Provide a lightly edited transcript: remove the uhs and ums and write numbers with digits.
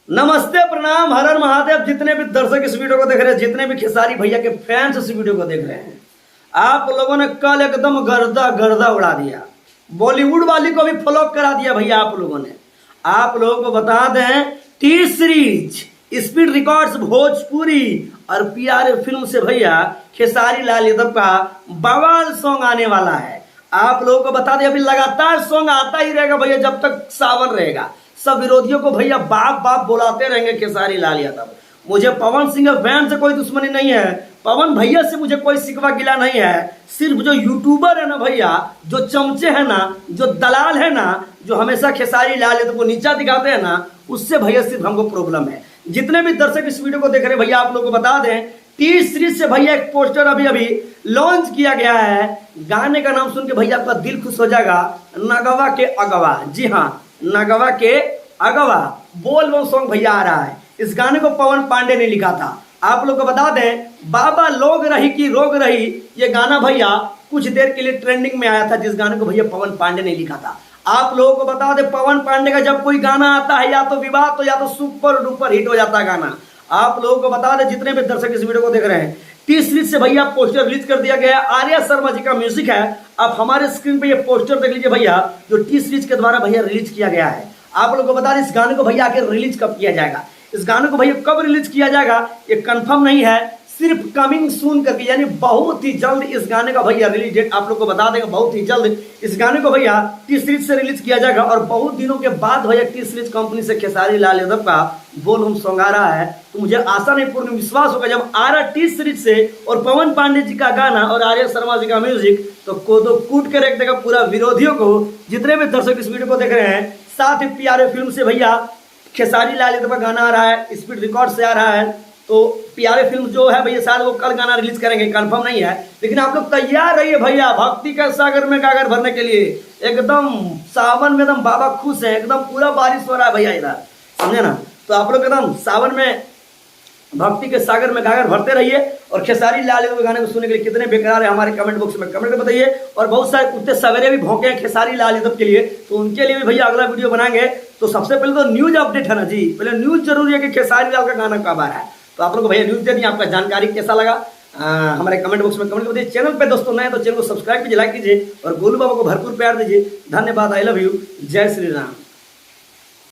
नमस्ते, प्रणाम, हर हर महादेव। जितने भी दर्शक इस वीडियो को देख रहे हैं, जितने भी खेसारी भैया के फैंस इस वीडियो को देख रहे हैं, आप लोगों ने कल एकदम गर्दा गर्दा उड़ा दिया। बॉलीवुड वाली को भी फ्लॉप करा दिया भैया आप लोगों ने। आप लोगों को बता दें, T series, speed records Bhojpuri और पीआर फिल्म से भैया खेसारी लाल यादव का बवाल सॉन्ग आने वाला है। आप लोगों को बता दें, अभी लगातार सॉन्ग आता ही रहेगा भैया जब तक सावन रहेगा। सब विरोधियों को भैया बाप बाप बुलाते रहेंगे खेसारी लाल यादव। मुझे पवन सिंह फैन से कोई दुश्मनी नहीं है, पवन भैया से मुझे कोई सिकवा गिला नहीं है। सिर्फ जो यूट्यूबर है ना भैया, जो चमचे हैं ना, जो दलाल है ना, जो हमेशा खेसारी लाल यादव को नीचा दिखाते हैं ना, उससे भैया सिर्फ हमको प्रॉब्लम है। जितने भी दर्शक इस वीडियो को देख रहे हैं भैया, आप लोगों को बता दें, टी सीरीज से भैया एक पोस्टर अभी अभी लॉन्च किया गया है। गाने का नाम सुन के भैया आपका दिल खुश हो जाएगा, नगवा के अगवा। जी हाँ, नगवा के अगवा बोल वो सॉन्ग भैया आ रहा है। इस गाने को पवन पांडे ने लिखा था। आप लोग को बता दें, बाबा लोग रही की रोग रही, ये गाना भैया कुछ देर के लिए ट्रेंडिंग में आया था, जिस गाने को भैया पवन पांडे ने लिखा था। आप लोगों को बता दें, पवन पांडे का जब कोई गाना आता है, या तो विवाद तो या तो सुपर डुपर हिट हो जाता है गाना। आप लोगों को बता दें, जितने भी दर्शक इस वीडियो को देख रहे हैं, टी सीरीज से भैया पोस्टर रिलीज कर दिया गया है। आर्या शर्मा जी का म्यूजिक है। आप हमारे स्क्रीन पे ये पोस्टर देख लीजिए भैया, जो टी सीरीज के द्वारा भैया रिलीज किया गया है। आप लोगों को बता दें, इस गाने को भैया आखिर रिलीज कब किया जाएगा, इस गाने को भैया कब रिलीज किया जाएगा ये कंफर्म नहीं है, सिर्फ कमिंग सून करके, यानी बहुत ही जल्द इस गाने का भैया रिलीज डेट आप लोग को बता देंगे। बहुत ही जल्द इस गाने को भैया टी सीरीज से रिलीज किया जाएगा। और बहुत दिनों के बाद भैया टी सीरीज कंपनी से खेसारी लाल यादव का बोल हम सॉन्ग आ रहा है, तो मुझे आशा नहीं पूर्ण विश्वास होगा, जब आ रहा टी सीरीज से और पवन पांडे जी का गाना और आर्या शर्मा जी का म्यूजिक, तो कोदो कूट के रख देगा पूरा विरोधियों को। जितने भी दर्शक इस वीडियो को देख रहे हैं, साथ ही पीआर फिल्म से भैया खेसारी लाल यादव का गाना आ रहा है, स्पीड रिकॉर्ड से आ रहा है। तो पीआर फिल्म जो है भैया शायद वो कल गाना रिलीज करेंगे, कंफर्म नहीं है, लेकिन आप लोग तैयार रहिए भैया भक्ति के सागर में गागर भरने के लिए। एकदम सावन में एकदम बाबा खुश है, एकदम पूरा बारिश हो रहा है भैया इधर, समझे ना। तो आप लोग एकदम सावन में भक्ति के सागर में गागर भरते रहिए। और खेसारी लाल यादव के गाने को सुनने के लिए कितने बेकरार है, हमारे कमेंट बॉक्स में कमेंट में बताइए। और बहुत सारे कुत्ते सवेरे भी भौंके हैं खेसारी लाल यादव के लिए, तो उनके लिए भी भैया अगला वीडियो बनाएंगे। तो सबसे पहले तो न्यूज अपडेट है ना जी, पहले न्यूज जरूरी है कि खेसारी लाल का गाना कब आ रहा है। तो आप लोग को भैया न्यूज दे दिए, आपका जानकारी कैसा लगा हमारे कमेंट बॉक्स में कमेंट बताइए। चैनल पे दोस्तों नए तो चैनल को सब्सक्राइब कीजिए, लाइक कीजिए और गोलू बाबा को भरपूर प्यार दीजिए। धन्यवाद, आई लव यू, जय श्री राम।